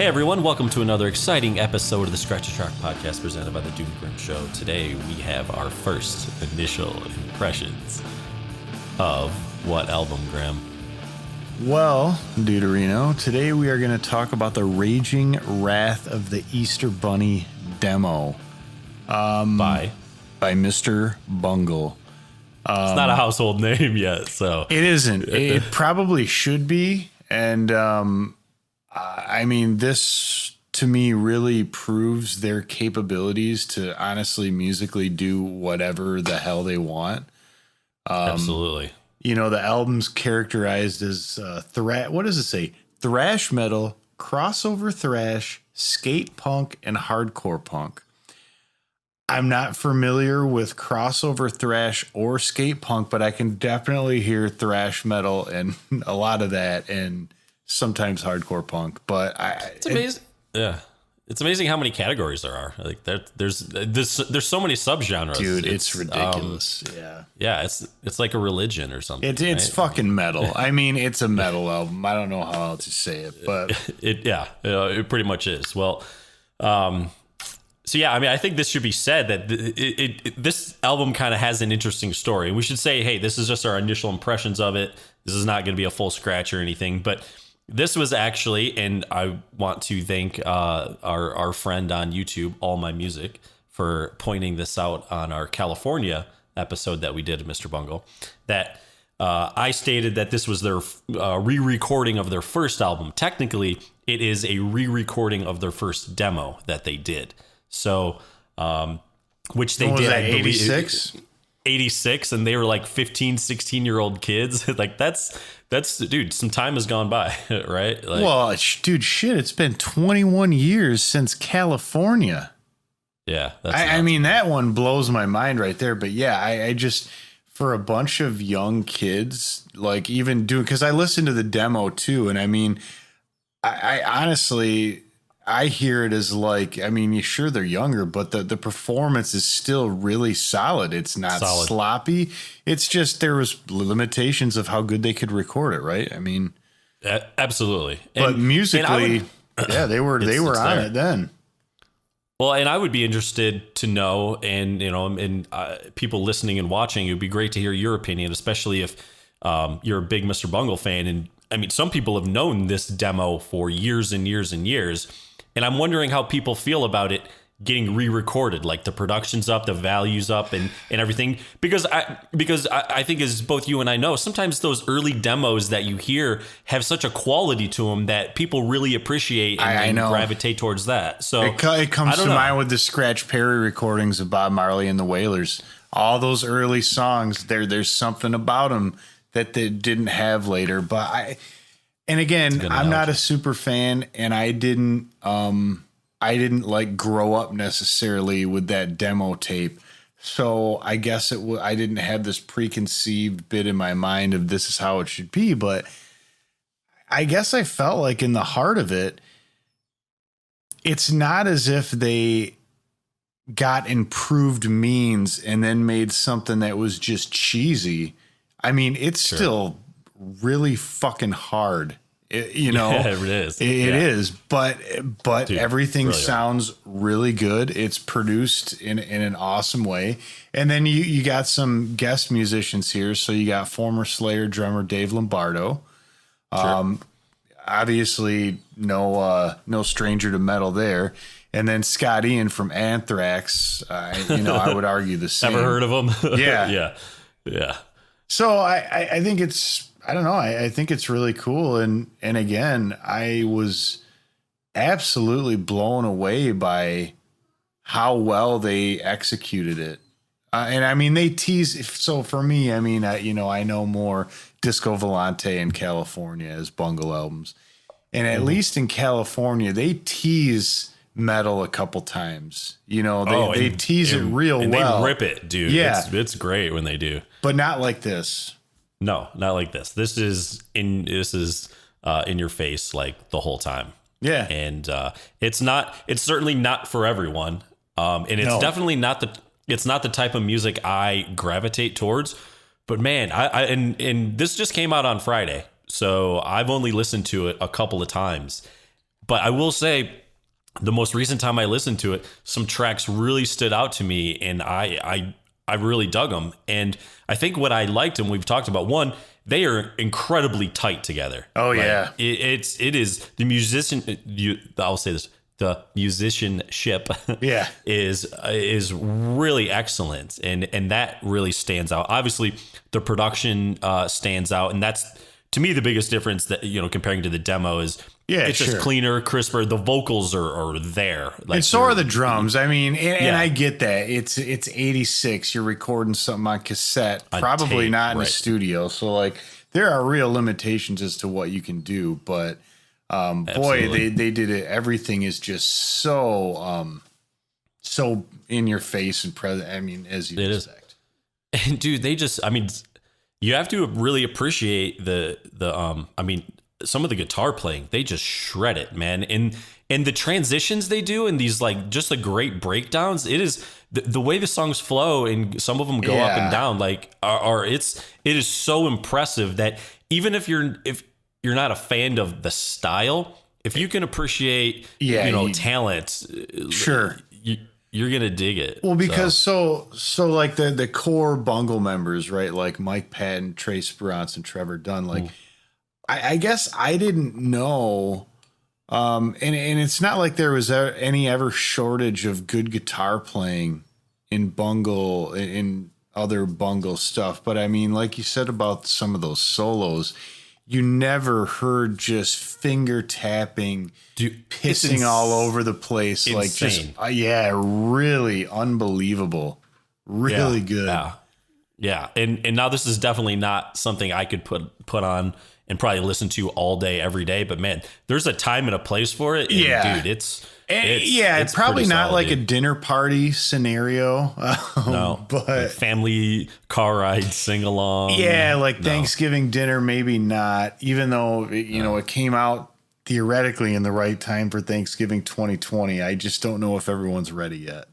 Hey everyone, welcome to another exciting episode of the Scratch a Track podcast presented by the Doom Grim Show. Today we have our first initial impressions of what album, Graham? Well, Deuterino, today we are going to talk about the Raging Wrath of the Easter Bunny demo. By Mr. Bungle. It's not a household name yet, so. It isn't. It probably should be. And I mean, this to me really proves their capabilities to honestly musically do whatever the hell they want. Absolutely. You know, the album's characterized as what does it say? Thrash metal, crossover thrash, skate punk, and hardcore punk. I'm not familiar with crossover thrash or skate punk, but I can definitely hear thrash metal and a lot of that, and sometimes hardcore punk. But it's amazing. It's amazing how many categories there are. Like there's so many subgenres. Dude, it's ridiculous. Yeah, it's like a religion or something. It's right? fucking metal. I mean, it's a metal album. I don't know how else to say it, but it pretty much is. Well, so yeah, I mean, I think this should be said that this album kind of has an interesting story. And we should say, hey, this is just our initial impressions of it. This is not going to be a full scratch or anything, but this was actually, and I want to thank our friend on YouTube, All My Music, for pointing this out on our California episode that we did of Mr. Bungle, that I stated that this was their re-recording of their first album. Technically, it is a re-recording of their first demo that they did. So, which they did, I believe, 86? 86, and they were like 15, 16-year-old kids. Like that's dude, some time has gone by, right? Like, well, dude, shit, it's been 21 years since California. Yeah. I mean, that one blows my mind right there. But yeah, I just, for a bunch of young kids, like even doing, because I listened to the demo too. And I mean, I honestly, I hear it as like, I mean, sure they're younger, but the performance is still really solid. It's not sloppy. It's just there was limitations of how good they could record it, right? I mean, absolutely. But musically, they were on it then. Well, and I would be interested to know, and you know, and people listening and watching, it would be great to hear your opinion, especially if you're a big Mr. Bungle fan. And I mean, some people have known this demo for years and years and years. And I'm wondering how people feel about it getting re-recorded, like the production's up, the value's up, and everything. Because I think, as both you and I know, sometimes those early demos that you hear have such a quality to them that people really appreciate and gravitate towards that. So it comes to mind with the Scratch Perry recordings of Bob Marley and the Wailers. All those early songs, there's something about them that they didn't have later. But I'm not a super fan, and I didn't like grow up necessarily with that demo tape. So I guess I didn't have this preconceived bit in my mind of this is how it should be. But I guess I felt like in the heart of it, it's not as if they got improved means and then made something that was just cheesy. I mean, it's still really fucking hard. It is. It is. But dude, everything really sounds really good. It's produced in an awesome way. And then you got some guest musicians here. So you got former Slayer drummer Dave Lombardo. Sure. Obviously no stranger to metal there. And then Scott Ian from Anthrax. I would argue the same. Ever heard of him? Yeah. Yeah. So I think I don't know. I think it's really cool. And again, I was absolutely blown away by how well they executed it. And I mean, they tease. So for me, I mean, I know more Disco Volante in California as Bungle albums. And at least in California, they tease metal a couple times. They tease it real well. They rip it, dude. Yeah. It's great when they do. But not like this. No, not like this. This is in your face like the whole time. Yeah. And it's certainly not for everyone. And it's definitely not the type of music I gravitate towards. But man, and this just came out on Friday. So I've only listened to it a couple of times. But I will say, the most recent time I listened to it, some tracks really stood out to me, and I really dug them. And I think what I liked, and we've talked about, one, they are incredibly tight together. Oh, Like, yeah. it is the musician. I'll say this: the musicianship, Yeah. is really excellent, and that really stands out. Obviously, the production stands out, and that's, to me, the biggest difference that, comparing to the demo is, it's just cleaner, crisper. The vocals are there. Like, and so are the drums. I mean, and Yeah. I get that. It's 86. You're recording something on cassette, probably tape, not in a right. studio. So, like, there are real limitations as to what you can do. But, boy, Absolutely. they did it. Everything is just so in your face and present. I mean, as you expect. And dude, you have to really appreciate some of the guitar playing. They just shred it, man. And the transitions they do, and these, like, just the great breakdowns. It is the way the songs flow, and some of them go up and down. Like, it is so impressive that even if you're not a fan of the style, if you can appreciate talent, Sure. you're gonna dig it. Well, because so like the core Bungle members, right? Like Mike Patton, Trace Bronson, Trevor Dunn. Like, I guess I didn't know, and it's not like there was any ever shortage of good guitar playing in Bungle, in other Bungle stuff. But I mean, like you said about some of those solos, you never heard just finger tapping, pissing all over the place. Insane. Like, just, really unbelievable. Really good. Yeah. And now this is definitely not something I could put on and probably listen to all day, every day. But man, there's a time and a place for it. And dude, it's probably pretty not solid, like dude. a dinner party scenario. No, but like family car ride, sing along. Thanksgiving dinner, maybe not, even though, it came out theoretically in the right time for Thanksgiving 2020. I just don't know if everyone's ready yet.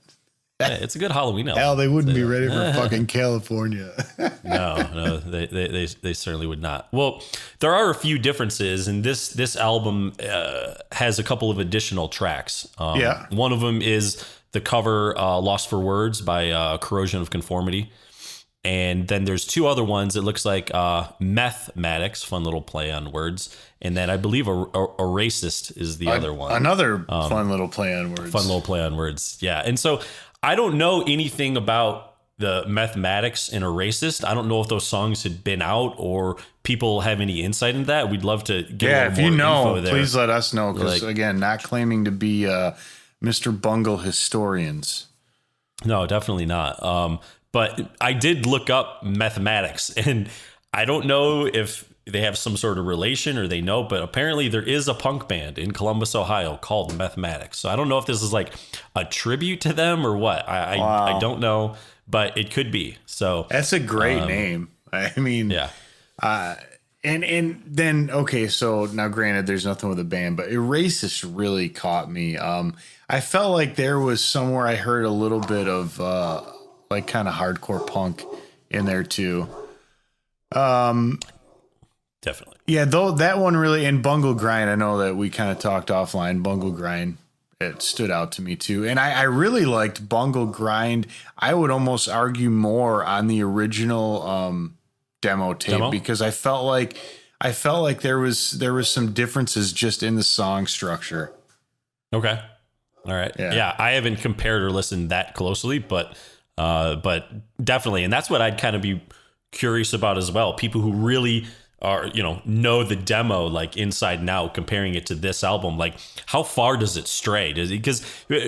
Yeah, it's a good Halloween album. Hell, they wouldn't be ready for fucking California. No, they certainly would not. Well, there are a few differences, and this album has a couple of additional tracks. One of them is the cover "Lost for Words" by Corrosion of Conformity, and then there's two other ones. It looks like Mathematics, fun little play on words, and then I believe a Racist is the other one. Another fun little play on words. Fun little play on words, yeah. And so I don't know anything about the Mathematics and a Racist. I don't know if those songs had been out or people have any insight into that. We'd love to get if you know, info there. please let us know. Because again, not claiming to be Mr. Bungle historians. No, definitely not. But I did look up Mathematics, and I don't know if they have some sort of relation or they know, but apparently there is a punk band in Columbus, Ohio called Mathematics. So I don't know if this is like a tribute to them or what. I don't know, but it could be. So that's a great name. I mean, yeah. And then, okay, so now granted there's nothing with the band, but Racist really caught me. I felt like there was somewhere I heard a little bit of like kind of hardcore punk in there too. Definitely. Yeah, though that one really, and Bungle Grind, I know that we kind of talked offline. Bungle Grind, it stood out to me too. And I really liked Bungle Grind. I would almost argue more on the original demo tape because I felt like there was some differences just in the song structure. Okay. All right. Yeah. I haven't compared or listened that closely, but definitely. And that's what I'd kind of be curious about as well. People who really are, know the demo like inside and out, comparing it to this album, like how far does it stray? Because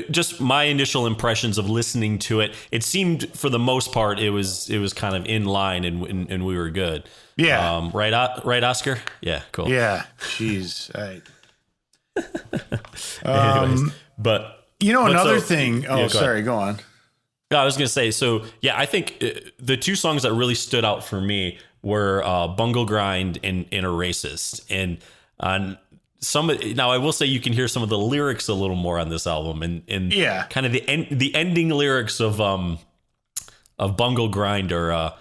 just my initial impressions of listening to it, it seemed for the most part it was kind of in line and we were good. Yeah. Right, Oscar? Yeah, cool. Yeah. Jeez. Anyways, but another thing. Oh, go sorry. ahead. Go on. No, I was going to say, so yeah, I think the two songs that really stood out for me were Bungle Grind and a Racist. And on now I will say you can hear some of the lyrics a little more on this album and kind of the ending lyrics of Bungle Grind or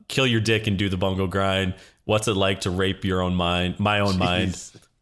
kill your dick and do the bungle grind. What's it like to rape your own mind, my own mind?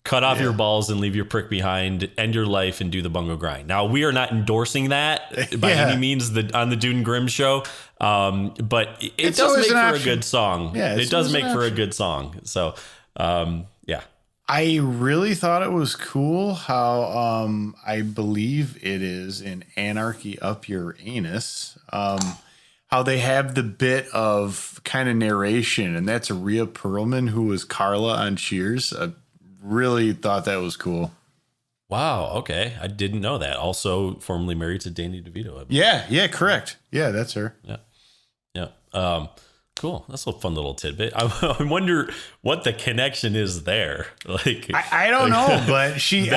cut off your balls and leave your prick behind, end your life and do the bungo grind. Now, we are not endorsing that by any means on the Dude and Grimm show, but it does make for a good song. Yeah, it does make for a good song. So, yeah. I really thought it was cool how I believe it is in Anarchy Up Your Anus, how they have the bit of kind of narration, and that's Rhea Perlman, who was Carla on Cheers. I really thought that was cool. Wow. Okay. I didn't know that. Also formerly married to Danny DeVito. Yeah, correct. Yeah, that's her. Yeah. Cool. That's a fun little tidbit. I wonder what the connection is there. Like, I don't know, but she's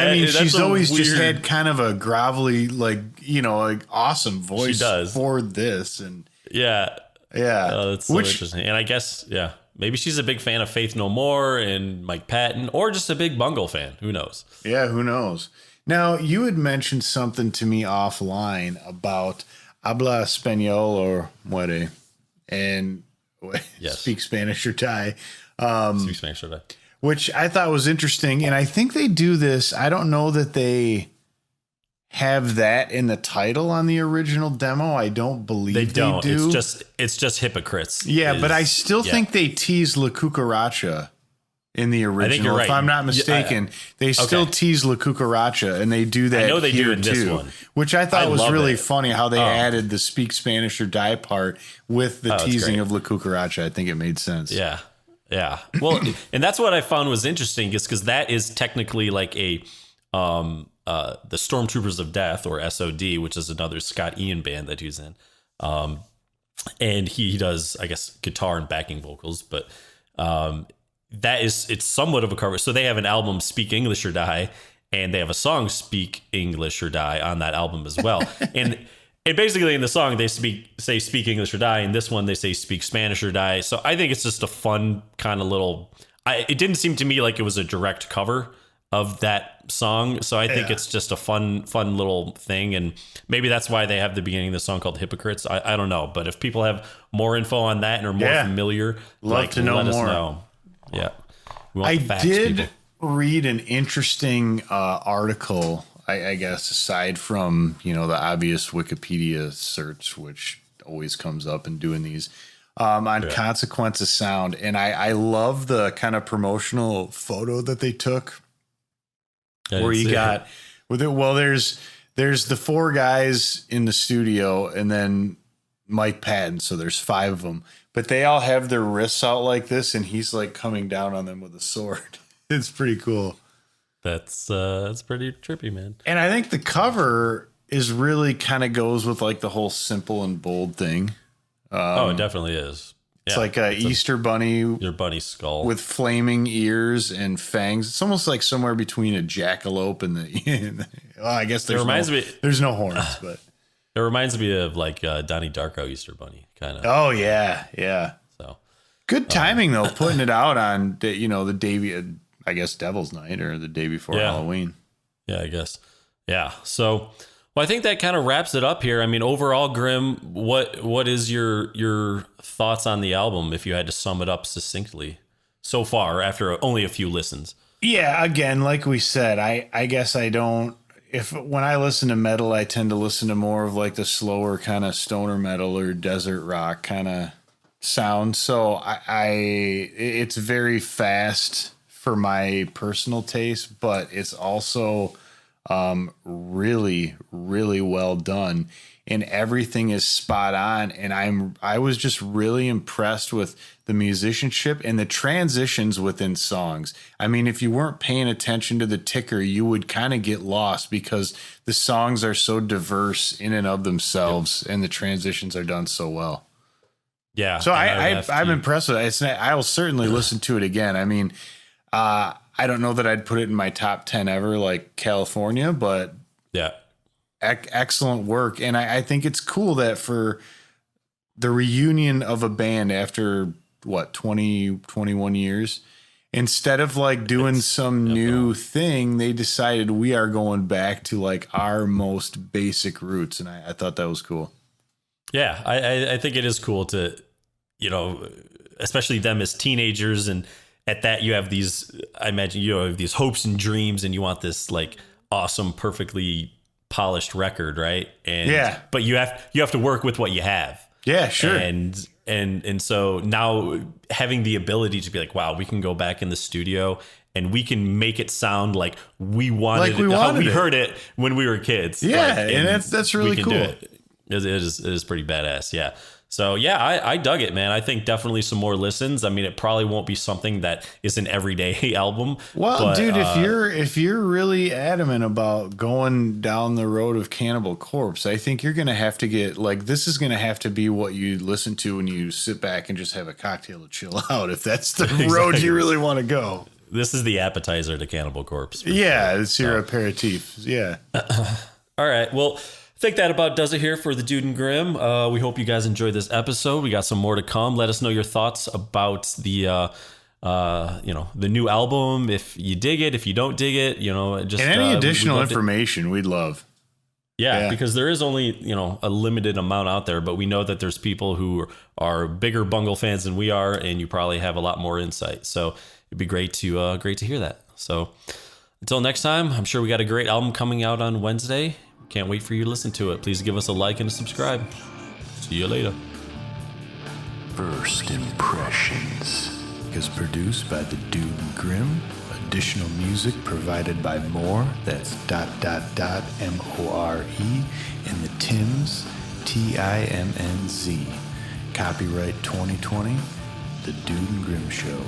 always just had kind of a grovelly, like awesome voice for this. And yeah. That's so interesting. And I guess, maybe she's a big fan of Faith No More and Mike Patton, or just a big Bungle fan. Who knows? Yeah, who knows? Now, you had mentioned something to me offline about habla español or muere, and speak Spanish or die. Speak Spanish or die. Which I thought was interesting. And I think they do this. I don't know that they have that in the title on the original demo. I don't believe they do. It's just hypocrites. Yeah, but I still think they tease La Cucaracha in the original. I think you're right. If I'm not mistaken, they still tease La Cucaracha, and they do that. I know they do in this one, which I thought was really funny how they added the speak Spanish or die part with the teasing of La Cucaracha. I think it made sense. Yeah. Well, and that's what I found was interesting, is because that is technically like a the Stormtroopers of Death, or SOD, which is another Scott Ian band that he's in. And he does, I guess, guitar and backing vocals, but it's somewhat of a cover. So they have an album, Speak English or Die, and they have a song, Speak English or Die, on that album as well. and basically in the song they say Speak English or Die, and this one they say Speak Spanish or Die. So I think it's just a fun kind of little. It didn't seem to me like it was a direct cover of that song, so I think it's just a fun little thing, and maybe that's why they have the beginning of the song called Hypocrites. I don't know, but if people have more info on that and are more familiar, love to know let more. Us know. Yeah, I did read an interesting article, I guess, aside from the obvious Wikipedia search, which always comes up in doing these, on Consequence of Sound, and I love the kind of promotional photo that they took. Where you got with it. Well, there's the four guys in the studio, and then Mike Patton. So there's five of them, but they all have their wrists out like this, and he's like coming down on them with a sword. It's pretty cool. That's pretty trippy, man. And I think the cover is really kind of goes with like the whole simple and bold thing. It definitely is. It's like a Easter bunny. Your bunny skull. With flaming ears and fangs. It's almost like somewhere between a jackalope and the well, I guess there's no horns, but it reminds me of like Donnie Darko Easter bunny kind of. Oh yeah. So good timing though, putting it out on the day, I guess, Devil's Night, or the day before Halloween. Yeah, I guess. Yeah. So well, I think that kind of wraps it up here. I mean, overall, Grimm, what is your thoughts on the album, if you had to sum it up succinctly so far after only a few listens? Yeah, again, like we said, I guess I don't. When I listen to metal, I tend to listen to more of like the slower kind of stoner metal or desert rock kind of sound. So it's very fast for my personal taste, but it's also really, really well done, and everything is spot on. And I was just really impressed with the musicianship and the transitions within songs. I mean, if you weren't paying attention to the ticker, you would kind of get lost, because the songs are so diverse in and of themselves, and the transitions are done so well. Yeah. So I'm impressed with it. I will certainly listen to it again. I mean, I don't know that I'd put it in my top 10 ever, like California, but excellent work. And I think it's cool that for the reunion of a band after 21 years, instead of like doing some new thing, they decided we are going back to like our most basic roots. And I thought that was cool. Yeah. I think it is cool to, especially them as teenagers and at that you have these, I imagine you have these hopes and dreams, and you want this like awesome, perfectly polished record, right? And but you have to work with what you have. Yeah, sure. And so now having the ability to be like, wow, we can go back in the studio and we can make it sound like we wanted Like we wanted we it. heard it when we were kids. Yeah, Like, and that's really we can cool. do it. It is pretty badass. Yeah. So yeah, I dug it, man. I think definitely some more listens. I mean, it probably won't be something that is an everyday album. Well, but, dude, if you're really adamant about going down the road of Cannibal Corpse, I think you're gonna have to get like this is gonna have to be what you listen to when you sit back and just have a cocktail to chill out. If that's the road you really want to go. This is the appetizer to Cannibal Corpse. Yeah, sure. It's your aperitif. Yeah. All right. Well, I think that about does it here for the Dude and Grim. We hope you guys enjoyed this episode. We got some more to come. Let us know your thoughts about the the new album. If you dig it, if you don't dig it, just And any additional information we'd love. Yeah, because there is only, a limited amount out there, but we know that there's people who are bigger Bungle fans than we are, and you probably have a lot more insight. So it'd be great to hear that. So until next time, I'm sure we got a great album coming out on Wednesday. Can't wait for you to listen to it. Please give us a like and a subscribe. See you later. First Impressions is produced by the Dude and Grim. Additional music provided by More. That's ... MORE and the Tims TIMNZ. Copyright 2020. The Dude and Grim Show.